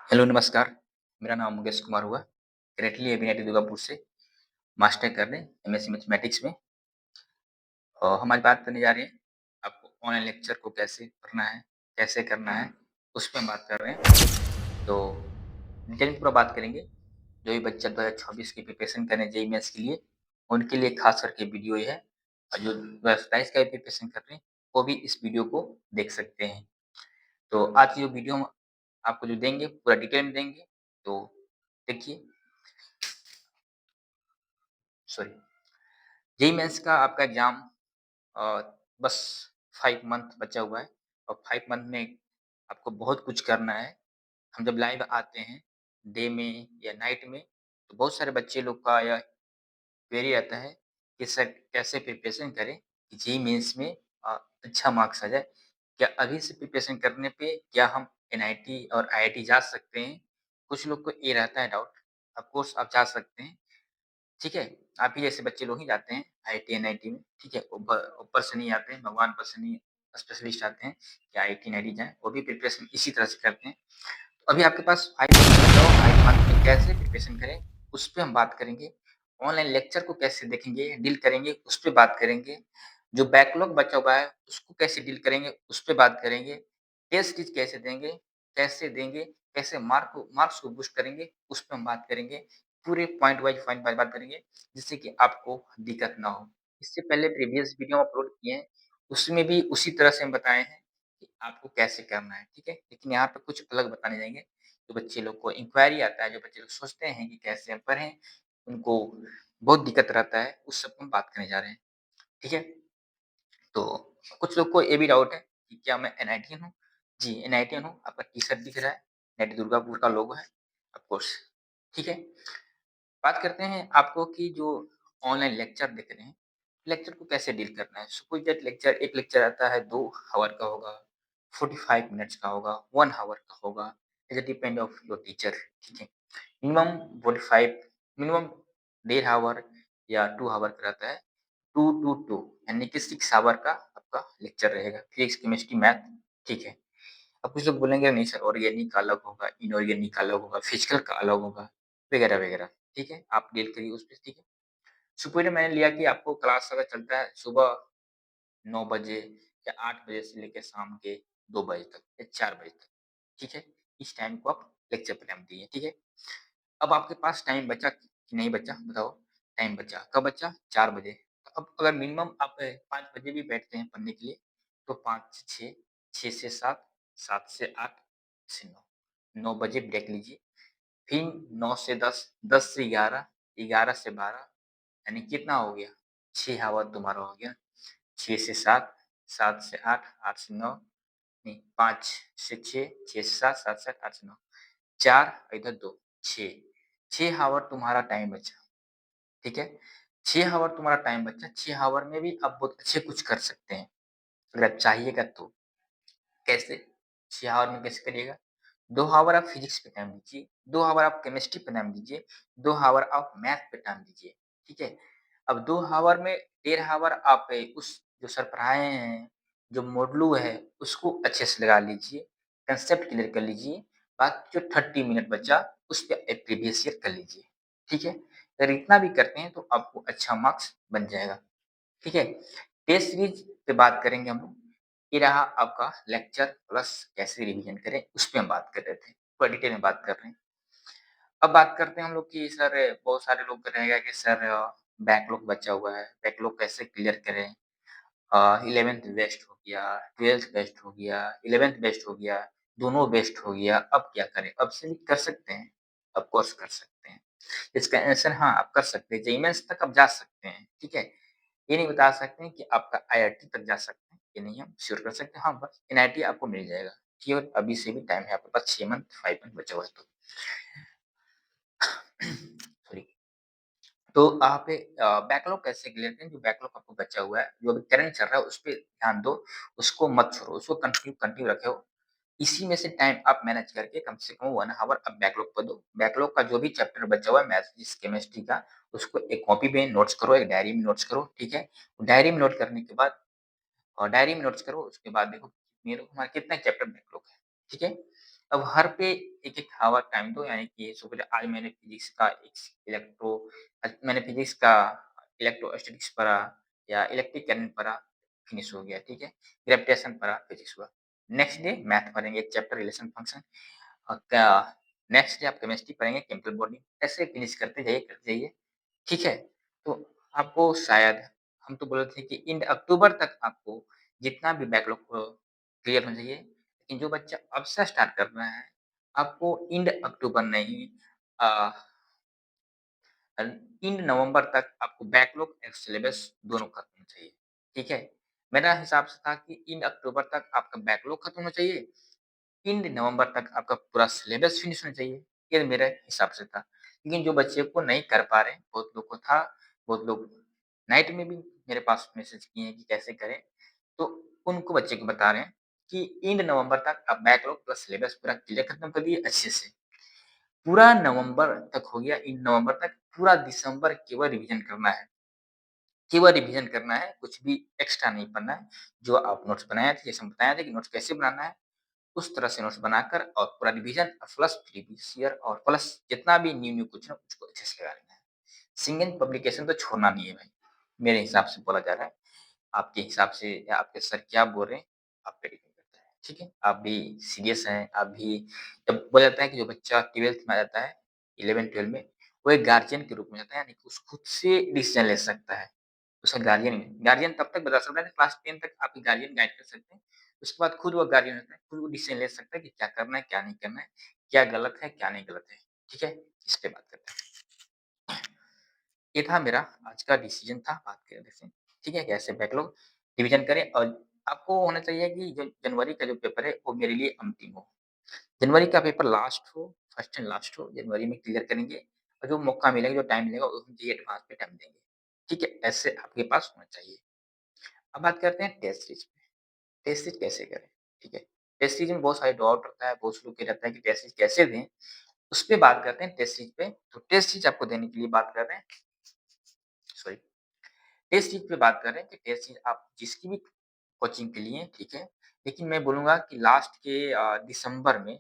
Hello, नमस्कार। मेरा नाम मुकेश कुमार हुआ। करेंटली अभी दुर्गापुर से मास्टर कर रहे हैं एमएससी मैथमेटिक्स में। और हम आज बात करने जा रहे हैं, आपको ऑनलाइन लेक्चर को कैसे पढ़ना है, कैसे करना है, उस पे हम बात कर रहे हैं। तो डिटेल में पूरा बात करेंगे। जो भी बच्चा 2024 की प्रिपरेशन कर रहे हैं जेईई मेंस के लिए, उनके लिए खास करके वीडियो ये है। और जो 2027 का भी प्रिपरेशन कर रहे हैं, वो भी इस वीडियो को देख सकते हैं। तो आज की जो वीडियो हम आपको जो देंगे, पूरा डिटेल में देंगे। तो देखिए, सॉरी, जेईई मेंस का आपका एग्ज़ाम अ, बस 5 मंथ बचा हुआ है और 5 मंथ में आपको बहुत कुछ करना है। हम जब लाइव आते हैं, डे में या नाइट में, तो बहुत सारे बच्चे लोग का यह क्वेरी आता है कि सर कैसे प्रिपरेशन करें कि जेईई मेंस में अच्छा मार्क्स आ जाए? क्या अभी से प्रिपरेशन करने पे क्या हम एनआईटी और आईआईटी जा सकते हैं? कुछ लोग को ये रहता है डाउट। ऑफ कोर्स आप जा सकते हैं। ठीक है? आप ही जैसे बच्चे लोग ही जाते हैं आईआईटी, एनआईटी में, ठीक है? ऊपर से नहीं आते हैं, भगवान पर से नहीं स्पेशलिस्ट आते हैं कि आईआईटी, एनआईटी जाएँ, वो भी प्रिपरेशन इसी तरह से करते हैं। तो अभी आपके पास 5 मंथ बचा हुआ, 5 मंथ में कैसे प्रिपरेशन करें, उस पे हम बात करेंगे। ऑनलाइन लेक्चर को कैसे देखेंगे, डील करेंगे, उस पे बात करेंगे। जो बैकलॉग बचा हुआ है, उसको कैसे डील करेंगे, उस पे बात करेंगे। टेस्ट सीरीज़ कैसे देंगे, कैसे मार्क्स को बूस्ट करेंगे, उस पे हम बात करेंगे। पूरे पॉइंट वाइज़ बात करेंगे, जिससे कि आपको दिक्कत ना हो। इससे पहले प्रीवियस वीडियो अपलोड किए हैं, उसमें भी उसी तरह से हम बताए हैं कि आपको कैसे करना है, ठीक है? लेकिन यहाँ पे कुछ अलग बताने जाएँगे। जो बच्चे लोग को इंक्वायरी आता है, जो बच्चे लोग सोचते हैं कि कैसे हम पढ़ें, उनको बहुत दिक्कत रहता है, उस सब पे हम बात करने जा रहे हैं, ठीक है? तो कुछ लोग को ये भी डाउट है कि क्या मैं एनआईटियन हूँ? जी, एनआईटियन हूँ, आपका टी-शर्ट दिख रहा है, एनआईटी दुर्गापुर का लोगो है, ऑफ कोर्स, ठीक है? बात करते हैं आपको कि जो ऑनलाइन लेक्चर देख रहे हैं, लेक्चर को कैसे डील करना है। सपोज़ दैट लेक्चर एक लेक्चर आता है 2 हावर का होगा, 45 मिनट्स का होगा, 1 हावर का होगा, it depend of your teacher, ठीक है। मिनिमम 45, मिनिमम डेढ़ हावर या 2 हावर का रहता है। 2 टू 2 यानी कि 6 हावर का आपका लेक्चर रहेगा। फिजिक्स, केमिस्ट्री, मैथ, ठीक है। अब कुछ लोग बोलेंगे नहीं सर, ऑर्गेनिक का अलग होगा, इनऑर्गेनिक का अलग होगा, फिजिकल का अलग होगा, वगैरह-वगैरह, ठीक है? आप डील करिए उस पे, ठीक है? सुपर मैंने लिया कि आपको क्लास अगर चलता है सुबह 9 बजे या 8 बजे से लेके शाम के 2 बजे तक या 4 बजे तक, ठीक है? इस टाइम को आप लेक्चर पे टाइम दीजिए, ठीक है? अब आपके पास टाइम बचा कि नहीं बचा बताओ? टाइम बचा, कब बचा? 4 बजे। तो अब अगर मिनिमम आप 5 बजे भी बैठते हैं पढ़ने के लिए, तो 5 से 6, 6 से 7, 7 से 8 से 9, 9 बजे ब्रेक लीजिए। फिर 9 से 10, 10 से 11, 11 से 12, यानी कितना हो गया? 6 हावर तुम्हारा हो गया। 6 से 7, 7 से 8, 8 से 9, नहीं 5 से 6, 6 से 7, 7 से 8, 8 से 9, 4 इधर 2, 6, 6 हावर तुम्हारा टाइम बचा, ठीक है? 6 हावर तुम्हारा टाइम बचा, 6 हावर में भी आप बहुत अच्छे कुछ कर सकते हैं, अगर आप चाहिएगा तो। कैसे? 6 आवर में कैसे करिएगा? 2 हावर आप फिज़िक्स पे टाइम दीजिए, 2 हावर आप केमिस्ट्री पे टाइम दीजिए, 2 हावर आप मैथ पे टाइम दीजिए, ठीक है? अब 2 हावर में डेढ़ हावर आप उस जो सर पढ़ाए हैं, जो मॉडल है, उसको अच्छे से लगा लीजिए, कांसेप्ट क्लियर कर लीजिए, बाकी जो 30 मिनट बचा, उस पे प्रीवियस ईयर कर लीजिए, ठीक है? अगर इतना भी करते हैं तो आपको अच्छा मार्क्स बन जाएगा। ठीक है? टेस्ट सीरीज़ पे बात करेंगे हम लोग। ये रहा आपका लेक्चर प्लस कैसे रिवीजन करें, उस पे हम बात कर रहे थे। थोड़ा डिटेल में बात कर रहे हैं। अब बात करते हैं हम लोग कि सर बहुत सारे लोग का रहेगा कि सर बैकलॉग बचा हुआ है, बैकलॉग कैसे क्लियर करें? 11th वेस्ट हो गया, 12th वेस्ट हो गया, 11th वेस्ट हो गया, दोनों वेस्ट हो गया, अब क्या करें? अब से भी कर सकते हैं, ऑफ कोर्स कर सकते हैं। इसका आंसर हाँ, आप कर सकते हैं। जेईई मेंस तक आप जा सकते हैं, ठीक है? ये नहीं बता सकते हैं कि आपका आईआईटी तक जा सकते हैं, ये नहीं हम श्योर कर सकते। हाँ, बस एनआईटी आपको मिल जाएगा, ठीक है? और अभी से भी टाइम है आपके पास 6 मंथ, 5 मंथ बचा हुआ है तो। सॉरी। तो आप बैकलॉग कैसे क्लियर करें? जो बैकलॉग आपको बचा हुआ है, जो अभी करंट चल रहा है, उस पे ध्यान दो, उसको मत छोड़ो, उसको कंटिन्यू कंटिन्यू रखो। इसी में से टाइम आप मैनेज करके कम से कम 1 हावर आप बैकलॉग पर दो। बैकलॉग का जो भी चैप्टर बचा हुआ है मैथ्स, फिजिक्स, केमिस्ट्री का, उसको एक कॉपी पे नोट्स करो, एक डायरी में नोट्स करो, ठीक है? डायरी में नोट करने के बाद डायरी में नोट्स करो, उसके बाद देखो मेरे हमारा कितना चैप्टर बैकलॉग है, ठीक है? अब हर पे एक-एक आवर टाइम दो, यानी कि सपोज़ आज मैंने फिज़िक्स का इलेक्ट्रो मैंने फिज़िक्स का इलेक्ट्रोस्टैटिक्स पढ़ा या इलेक्ट्रिक करंट पढ़ा, फिनिश हो गया, ठीक है? ग्रेविटेशन पढ़ा, फिज़िक्स हुआ। नेक्स्ट डे मैथ पढ़ेंगे, एक चैप्टर रिलेशन फंक्शन क्या नेक्स्ट डे आप केमिस्ट्री पढ़ेंगे, केमिकल बॉन्डिंग, ऐसे फिनिश करते जाइए, ठीक है? तो आपको शायद हम तो बोले थे कि एंड अक्टूबर तक आपको जितना भी बैकलॉग क्लियर होना चाहिए, लेकिन जो बच्चा अब से स्टार्ट कर रहा है, आपको एंड अक्टूबर नहीं अ, एंड नवंबर तक आपको बैकलॉग और सिलेबस दोनों खत्म होना चाहिए, ठीक है? मेरा हिसाब से था कि एंड अक्टूबर तक आपका बैकलॉग खत्म होना चाहिए, एंड नवंबर तक आपका पूरा सिलेबस फिनिश होना चाहिए, ये मेरे हिसाब से था। लेकिन जो बच्चे को नहीं कर पा रहे हैं, बहुत लोग को था, बहुत लोग नाइट में भी मेरे पास मैसेज किए हैं कि कैसे करें, तो उनको बच्चे को बता रहे हैं कि एंड नवंबर तक आप बैकलॉग प्लस सिलेबस पूरा क्लियर खत्म कर दिए अच्छे से। पूरा नवंबर तक हो गया, एंड नवंबर तक पूरा दिसंबर केवल रिवीजन करना है। केवल रिवीजन करना है, कुछ भी एक्स्ट्रा नहीं पढ़ना है। जो आप नोट्स बनाए थे, जैसे हम बताया था कि नोट्स कैसे बनाना है, उस तरह से नोट्स बनाकर और पूरा रिवीजन प्लस प्रीवियस ईयर और प्लस जितना भी न्यू-न्यू क्वेश्चन है उसको अच्छे से लगा लेना है। सिंगल पब्लिकेशन तो छोड़ना नहीं है भाई, मेरे हिसाब से बोला जा रहा है। आपके हिसाब से या आपके सर क्या बोल रहे हैं, आप पे डिपेंड करता है, ठीक है? आप भी सीरियस हैं, आप भी जब बोला जाता है कि जो बच्चा 12th में आ जाता है, 11-12 में, वो एक गार्जियन के रूप में आता है, यानी कि उस खुद से डिसीज़न ले सकता है। उसका गार्डियन तब तक बता सकता है, क्लास 10 तक आपके गार्डियन गाइड कर सकते हैं। उसके बाद खुद वो गार्डियन होता है, खुद वो डिसीज़न ले सकता है कि क्या करना है, क्या नहीं करना है, क्या गलत है, क्या नहीं गलत है, ठीक है? इस पे बात करते हैं। ये था मेरा आज का डिसीजन था बात करने से, ठीक है? कैसे बैकलॉग रिवीजन करें और आपको होना चाहिए कि जो जनवरी का जो पेपर है वो मेरे लिए अंतिम हो। जनवरी का पेपर लास्ट हो, फर्स्ट एंड लास्ट हो, जनवरी में क्लियर करेंगे और जो मौका मिलेगा, जो टाइम मिलेगा उसमें जी एडवांस पे टाइम देंगे, ठीक है? ऐसे आपके पास होना चाहिए। अब बात करते हैं टेस्ट सीरीज़ पे, टेस्ट सीरीज़ कैसे करें, ठीक है? टेस्ट सीरीज़ में बहुत सारे डाउट रहता है, बहुत से लोग ये रहता है कि टेस्ट सीरीज़ कैसे दें? उस पे बात करते हैं टेस्ट सीरीज़ पे, तो टेस्ट सीरीज़ आपको देने के लिए बात कर रहे हैं सॉरी टेस्ट सीरीज़ पे बात कर रहे हैं कि टेस्ट सीरीज़ आप जिसकी भी कोचिंग के लिए, ठीक है? लेकिन मैं बोलूँगा कि लास्ट के दिसंबर में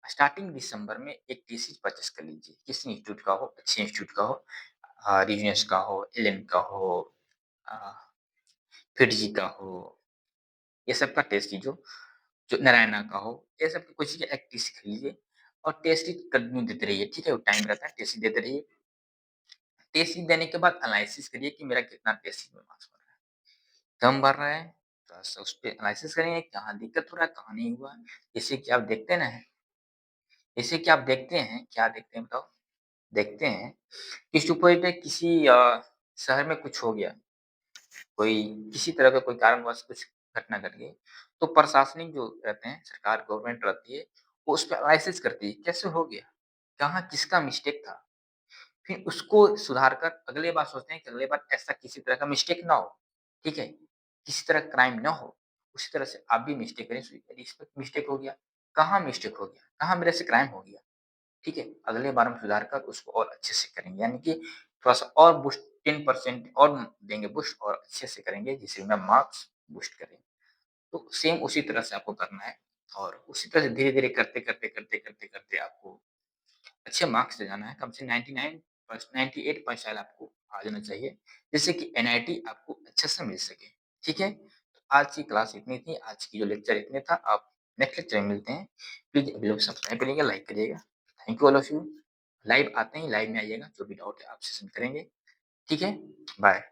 स्टार्टिंग दिसंबर में एक टेस्ट सीरीज़ परचेज़ कर लीजिए। किसी इंस्टीट्यूट का हो, अच्छे इंस्टीट्यूट का हो, रिजियस का हो, एलेन का हो, अ, फिटजी का हो, ये सब का टेस्ट सीरीज़ हो, जो नारायणा का हो, ये सब कोचिंग का एक टेस्ट सीरीज़ लीजिए और टेस्ट सीरीज़ कंटिन्यू देते रहिए, ठीक है? वो टाइम रहता है, टेस्ट सीरीज़ देते रहिए। टेस्ट सीरीज़ देने के बाद एनालिसिस करिए कि मेरा कितना टेस्ट सीरीज़ में मार्क्स बन रहा है। कम बढ़ रहा है, थोड़ा-सा उस पे एनालिसिस करेंगे, कहाँ दिक्कत हो रहा है, कहाँ नहीं हुआ है। जैसे कि आप देखते ना हैं जैसे कि आप देखते हैं, क्या देखते हैं बताओ? देखते हैं कि सुपर में किसी शहर में कुछ हो गया, कोई किसी तरह का कोई कारणवश कुछ घटना घट गई, तो प्रशासनिक जो रहते हैं, सरकार गवर्नमेंट रहती है, वो उस पे एनालिसिस करती है, कैसे हो गया? कहाँ किसका मिस्टेक था? फिर उसको सुधार कर अगली बार सोचते हैं कि अगली बार ऐसा किसी तरह का मिस्टेक ना हो, ठीक है? किसी तरह क्राइम ना हो, उसी तरह से आप भी मिस्टेक करें, अरे इसमें मिस्टेक हो गया, कहाँ मिस्टेक हो गया? कहाँ मेरे से क्राइम हो गया? ठीक है? अगले बार हम सुधार कर उसको और अच्छे से करेंगे, यानी कि थोड़ा-सा और बूस्ट 10% और देंगे बूस्ट और अच्छे से करेंगे जिससे हमें मार्क्स बूस्ट करें। तो सेम उसी तरह से आपको करना है और उसी तरह से धीरे-धीरे करते आपको अच्छे मार्क्स से जाना है, कम से 99 पर्स 98 परसेंटाइल आपको आ जाना चाहिए, जिससे कि एनआईटी आपको अच्छे से मिल सके, ठीक है? तो आज की क्लास इतनी थी, आज की जो लेक्चर इतने था, आप नेक्स्ट लेक्चर में मिलते हैं। प्लीज़ अभी लोग सब्सक्राइब करिएगा, लाइक करिएगा। Thank you all of you. Live आते ही लाइव में आइएगा, जो भी डाउट है आप सेशन करेंगे, ठीक है? बाय।